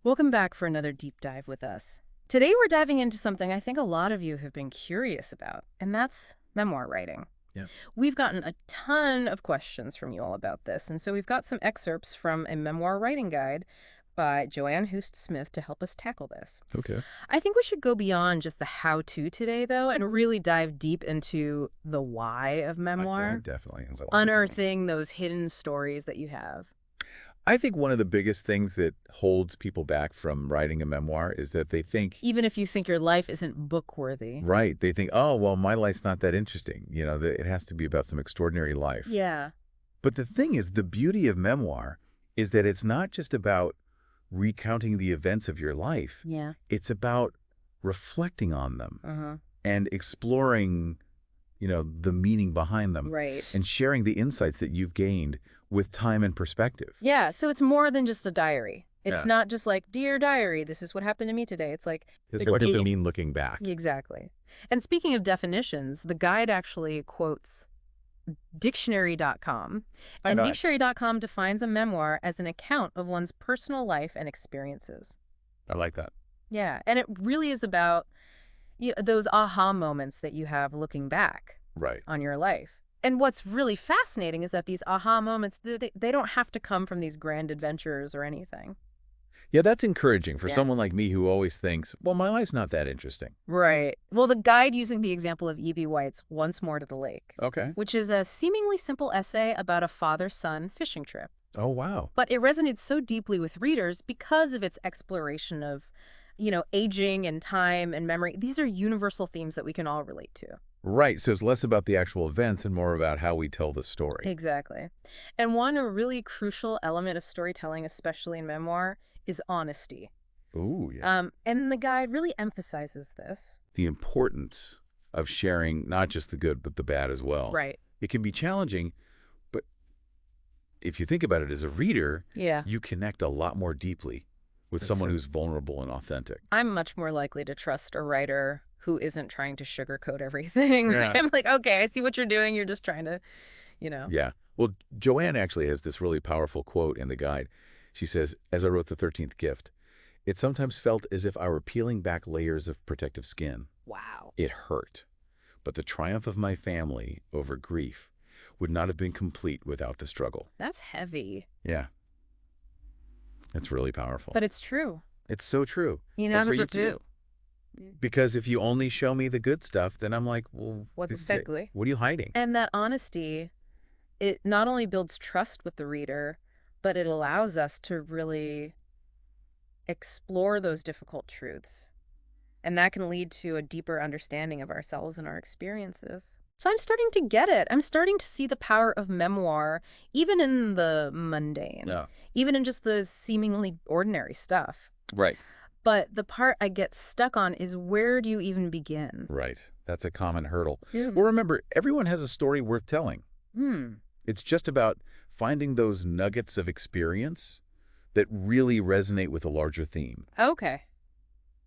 Welcome back for another deep dive with us. Today we're diving into something I think a lot of you have been curious about, and that's memoir writing. Yeah. We've gotten a ton of questions from you all about this, and so we've got some excerpts from a memoir writing guide by Joanne Hoost Smith to help us tackle this. Okay. I think we should go beyond just the how-to today, though, and really dive deep into the why of I memoir, definitely. unearthing those hidden stories that you have. I think one of the biggest things that holds people back from writing a memoir is that they think, Even if you think your life isn't book-worthy. right, they think, oh, well, my life's not that interesting. It has to be about some extraordinary life. Yeah. But the thing is, the beauty of memoir is that it's not just about recounting the events of your life. Yeah. It's about reflecting on them Uh-huh. and exploring, the meaning behind them Right. and sharing the insights that you've gained with time and perspective. Yeah, so it's more than just a diary. It's Yeah. not just like, Dear Diary, this is what happened to me today. It's like, What does it mean looking back? exactly. And speaking of definitions, the guide actually quotes dictionary.com. I And know. dictionary.com defines a memoir as an account of one's personal life and experiences. I like that. Yeah, and it really is about those aha moments that you have looking back Right. on your life. And what's really fascinating is that these aha moments, they don't have to come from these grand adventures or anything. Yeah, that's encouraging for Yeah. someone like me who always thinks, well, my life's not that interesting. Right. Well, the guide using the example of E.B. White's Once More to the Lake, Okay. which is a seemingly simple essay about a father-son fishing trip. Oh, wow. But it resonates so deeply with readers because of its exploration of, aging and time and memory. These are universal themes that we can all relate to. Right. So it's less about the actual events and more about how we tell the story. Exactly. And one really crucial element of storytelling, especially in memoir, is honesty. Ooh, yeah. And the guide really emphasizes this. The importance of sharing not just the good, but the bad as well. Right. It can be challenging, but if you think about it as a reader, Yeah. you connect a lot more deeply with someone who's vulnerable and authentic. I'm much more likely to trust a writer who isn't trying to sugarcoat everything. Yeah. I'm like, okay, I see what you're doing. You're just trying to, Yeah. Well, Joanne actually has this really powerful quote in the guide. She says, as I wrote The 13th Gift, it sometimes felt as if I were peeling back layers of protective skin. Wow. It hurt. But the triumph of my family over grief would not have been complete without the struggle. That's heavy. Yeah. It's really powerful. But it's true. It's so true. You That's know, for you too. Because if you only show me the good stuff, then I'm like, well, What's this is it. exactly? What are you hiding? And that honesty, it not only builds trust with the reader, but it allows us to really explore those difficult truths. And that can lead to a deeper understanding of ourselves and our experiences. So I'm starting to get it. I'm starting to see the power of memoir, even in the mundane, No. even in just the seemingly ordinary stuff. Right. But the part I get stuck on is, where do you even begin? Right. That's a common hurdle. Yeah. Well, remember, everyone has a story worth telling. Hmm. It's just about finding those nuggets of experience that really resonate with a larger theme. Okay.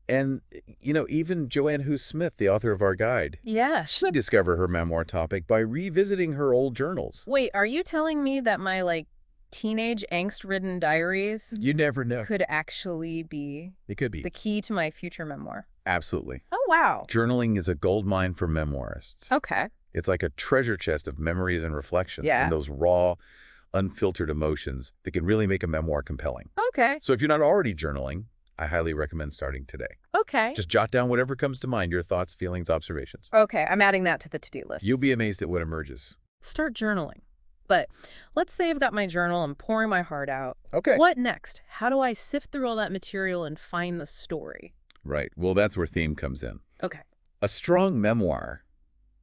And, even Joanne Hoost Smith, the author of our guide, Yeah. she discovered her memoir topic by revisiting her old journals. Wait, are you telling me that my, teenage angst-ridden diaries You never know. could actually be It could be. the key to my future memoir? Absolutely. Oh, wow. Journaling is a goldmine for memoirists. Okay. It's like a treasure chest of memories and reflections Yeah. and those raw, unfiltered emotions that can really make a memoir compelling. Okay. So if you're not already journaling, I highly recommend starting today. Okay. Just jot down whatever comes to mind, your thoughts, feelings, observations. Okay, I'm adding that to the to-do list. You'll be amazed at what emerges. Start journaling. But let's say I've got my journal, I'm pouring my heart out. Okay. What next? How do I sift through all that material and find the story? Right. Well, that's where theme comes in. Okay. A strong memoir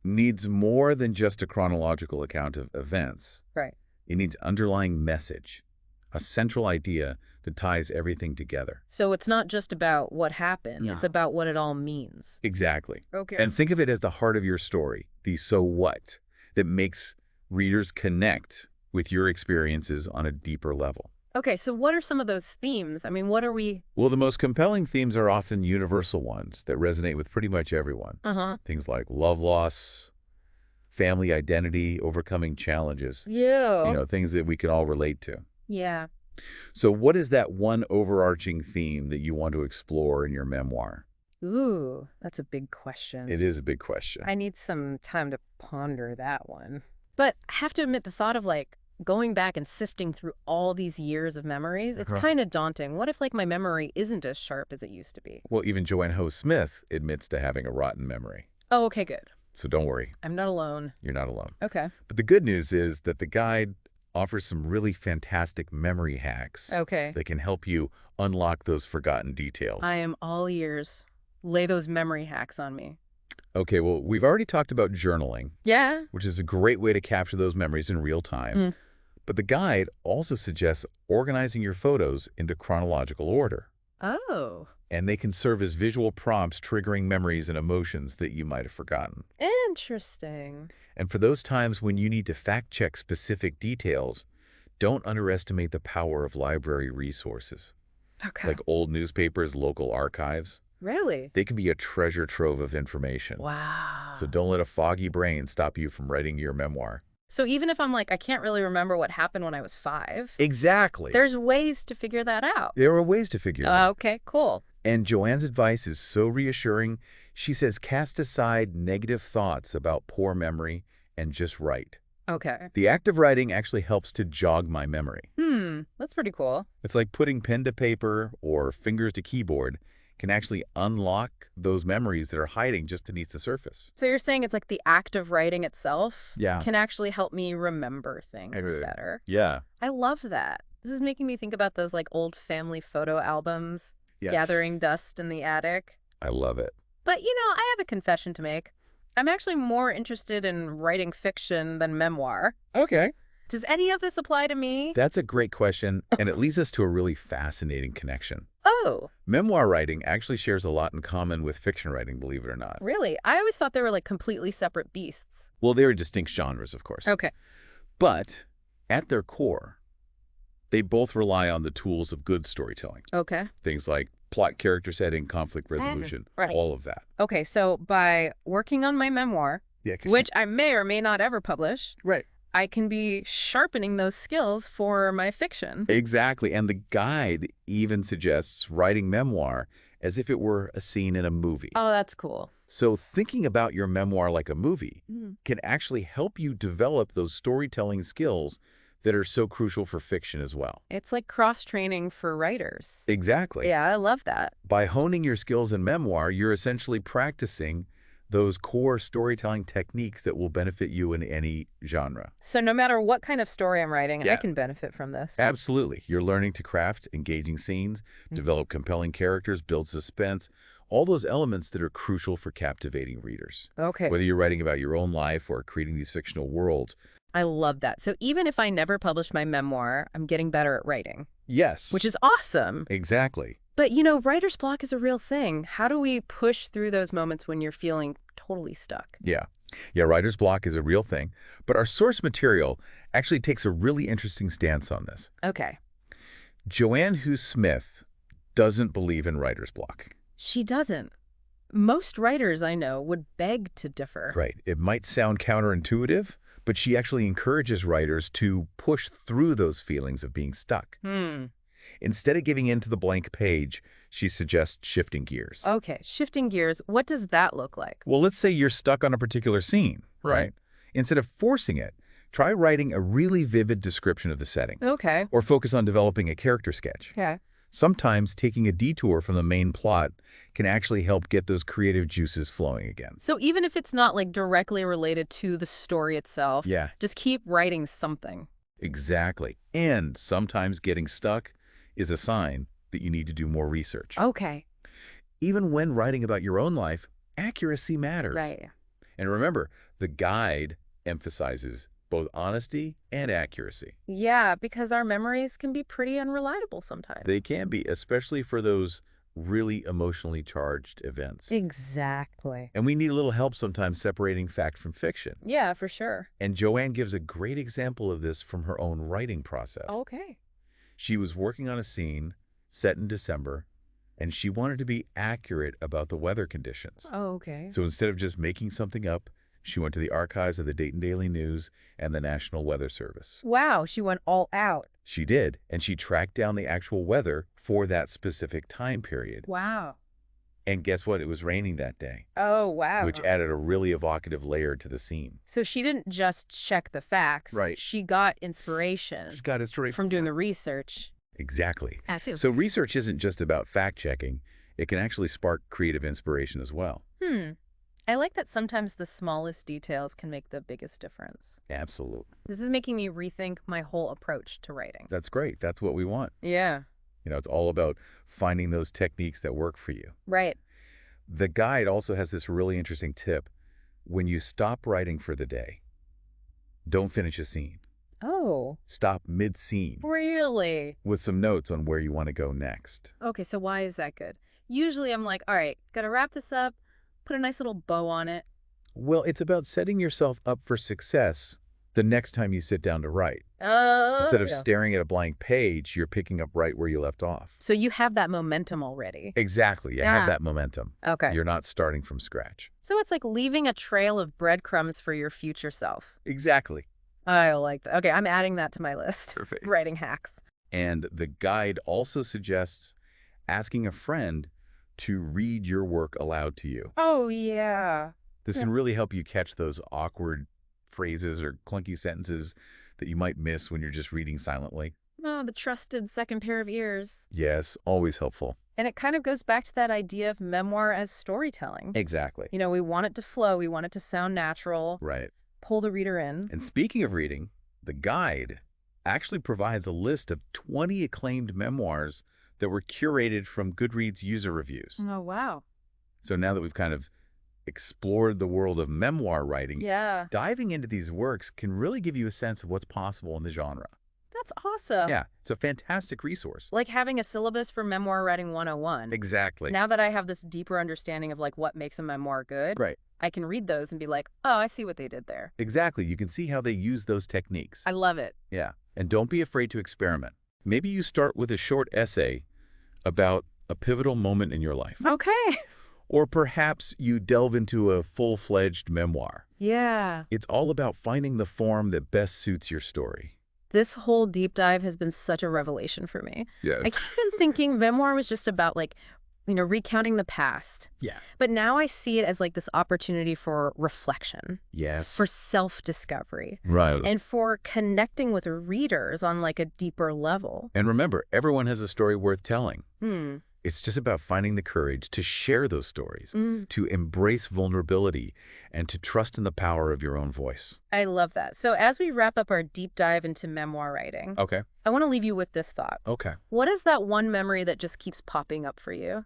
needs more than just a chronological account of events. Right. It needs underlying message, a central idea that ties everything together. So it's not just about what happened. No. It's about what it all means. Exactly. Okay. And think of it as the heart of your story, the so what, that makes readers connect with your experiences on a deeper level. Okay, so what are some of those themes? I mean, what are we... Well, the most compelling themes are often universal ones that resonate with pretty much everyone. Uh-huh. Things like love loss, family identity, overcoming challenges. Yeah. Things that we can all relate to. Yeah. So what is that one overarching theme that you want to explore in your memoir? Ooh, that's a big question. It is a big question. I need some time to ponder that one. But I have to admit, the thought of like going back and sifting through all these years of memories, it's Uh-huh. kind of daunting. What if like my memory isn't as sharp as it used to be? Well, even Joanne Ho Smith admits to having a rotten memory. Oh, okay, good. So don't worry, I'm not alone. you're not alone. Okay. But the good news is that the guide offers some really fantastic memory hacks Okay. that can help you unlock those forgotten I details. am all ears. Lay those memory hacks on me. Okay, well, we've already talked about journaling, Yeah. which is a great way to capture those memories in real time. Mm. But the guide also suggests organizing your photos into chronological order, Oh, and they can serve as visual prompts triggering memories and emotions that you might have forgotten. interesting. And for those times when you need to fact-check specific details, don't underestimate the power of library resources, Okay. like old newspapers, local archives. Really? They can be a treasure trove of information. So Wow. don't let a foggy brain stop you from writing your memoir. So even if I'm like, I can't really remember what happened when I was 5, Exactly. there's ways to figure that out. There are ways to figure it out. Okay, cool. And Joanne's advice is so reassuring. She says cast aside negative thoughts about poor memory and just write. Okay. The act of writing actually helps to jog my memory. That's pretty cool. It's like putting pen to paper or fingers to keyboard can actually unlock those memories that are hiding just beneath the surface. So you're saying it's like the act of writing itself Yeah. can actually help me remember things better. Yeah. I love that. This is making me think about those like old family photo albums, Yes. gathering dust in the attic. I love it. But I have a confession to make. I'm actually more interested in writing fiction than memoir. Okay. Does any of this apply to me? That's a great question, and it leads us to a really fascinating connection. Oh, Memoir writing actually shares a lot in common with fiction writing, believe it or not. really? I always thought they were like completely separate beasts. Well, they are distinct genres, of course. Okay. But at their core, they both rely on the tools of good storytelling. Okay. Things like plot, character setting, conflict resolution, right. all of that. Okay, so by working on my memoir, Yeah, which I may or may not ever publish, right. I can be sharpening those skills for my fiction. Exactly. And the guide even suggests writing memoir as if it were a scene in a movie. Oh, that's cool. So thinking about your memoir like a movie Mm. can actually help you develop those storytelling skills that are so crucial for fiction as well. It's like cross-training for writers. Exactly. Yeah, I love that. By honing your skills in memoir, you're essentially practicing those core storytelling techniques that will benefit you in any genre. So no matter what kind of story I'm writing, I Yeah. can benefit from this. Absolutely. You're learning to craft engaging scenes, Mm. develop compelling characters, build suspense, all those elements that are crucial for captivating readers. Okay. Whether you're writing about your own life or creating these fictional worlds. I love that. So even if I never publish my memoir, I'm getting better at writing, Yes. which is awesome. Exactly. But writer's block is a real thing. How do we push through those moments when you're feeling totally stuck? Yeah. Yeah, writer's block is a real thing, but our source material actually takes a really interesting stance on this. Okay. Joanne Hu Smith doesn't believe in writer's block. She doesn't. Most writers I know would beg to differ. Right. It might sound counterintuitive, but she actually encourages writers to push through those feelings of being stuck. Instead of giving in to the blank page, she suggests shifting gears. Okay, shifting gears. What does that look like? Well, let's say you're stuck on a particular scene, right? Instead of forcing it, try writing a really vivid description of the setting, Okay. or focus on developing a character sketch. Okay. Sometimes taking a detour from the main plot can actually help get those creative juices flowing again. So even if it's not like directly related to the story itself, Yeah, just keep writing something. exactly. And sometimes getting stuck is a sign that you need to do more research. Okay. Even when writing about your own life, accuracy matters. Right. And remember, the guide emphasizes both honesty and accuracy. Yeah, because our memories can be pretty unreliable sometimes. They can be, especially for those really emotionally charged events. Exactly. And we need a little help sometimes separating fact from fiction. Yeah, for sure. And Joanne gives a great example of this from her own writing process. Okay. She was working on a scene set in December, and she wanted to be accurate about the weather conditions. Oh, okay. So instead of just making something up, She went to the archives of the Dayton Daily News and the National Weather Service. Wow, she went all out. She did, and she tracked down the actual weather for that specific time period. Wow. And guess what? It was raining that day, Oh, wow. which added a really evocative layer to the scene. So she didn't just check the facts. Right. She got inspiration She got it straight from doing the research. Exactly. I see. So research isn't just about fact-checking. It can actually spark creative inspiration as well. I like that sometimes the smallest details can make the biggest difference. Absolutely. This is making me rethink my whole approach to writing. That's great. That's what we want. Yeah. It's all about finding those techniques that work for you. Right. The guide also has this really interesting tip. When you stop writing for the day, don't finish a scene. Oh. Stop mid-scene Really? with some notes on where you want to go next. Okay, so why is that good? Usually I'm like, all right, gotta wrap this up, put a nice little bow on it. Well, it's about setting yourself up for success the next time you sit down to write. Oh. Instead of staring at a blank page, you're picking up right where you left off. So you have that momentum already. Exactly. You have that momentum. Okay. You're not starting from scratch. So it's like leaving a trail of breadcrumbs for your future self. Exactly. I like that. Okay, I'm adding that to my list. Perfect. Writing hacks. And the guide also suggests asking a friend to read your work aloud to you. Oh, yeah. This can really help you catch those awkward phrases or clunky sentences that you might miss when you're just reading silently. Oh, the trusted second pair of ears. Yes, always helpful. And it kind of goes back to that idea of memoir as storytelling. Exactly. We want it to flow. We want it to sound natural. Right. Pull the reader in. And speaking of reading, the guide actually provides a list of 20 acclaimed memoirs that were curated from Goodreads user reviews. Oh, wow. So now that we've kind of explored the world of memoir writing, Yeah. diving into these works can really give you a sense of what's possible in the genre. That's awesome. Yeah, it's a fantastic resource. Like having a syllabus for memoir writing 101. Exactly. Now that I have this deeper understanding of like what makes a memoir good, Right. I can read those and be like, oh, I see what they did there. Exactly. You can see how they use those techniques. I love it. Yeah. And don't be afraid to experiment. Maybe you start with a short essay about a pivotal moment in your life. Okay. Or perhaps you delve into a full-fledged memoir. Yeah. It's all about finding the form that best suits your story. This whole deep dive has been such a revelation for me. Yes. I keep been thinking memoir was just about like, recounting the past. Yeah. But now I see it as like this opportunity for reflection, Yes. for self-discovery, Right. and for connecting with readers on like a deeper level. And remember, everyone has a story worth telling. Hmm. It's just about finding the courage to share those stories, Mm. to embrace vulnerability, and to trust in the power of your own voice. I love that. So as we wrap up our deep dive into memoir writing, Okay. I want to leave you with this thought. Okay. What is that one memory that just keeps popping up for you?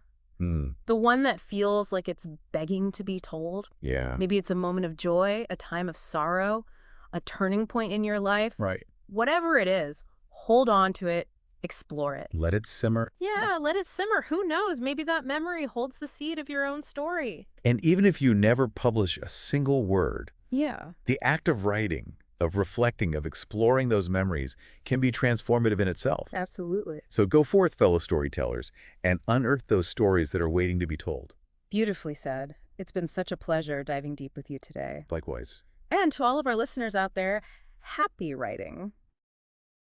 The one that feels like it's begging to be told? Yeah. Maybe it's a moment of joy, a time of sorrow, a turning point in your life. Right. Whatever it is, hold on to it, explore it. Let it simmer. Yeah, let it simmer. Who knows? Maybe that memory holds the seed of your own story. And even if you never publish a single word, Yeah. the act of writing, of reflecting, of exploring those memories can be transformative in itself. Absolutely. So go forth, fellow storytellers, and unearth those stories that are waiting to be told. Beautifully said. It's been such a pleasure diving deep with you today. Likewise. And to all of our listeners out there, happy writing.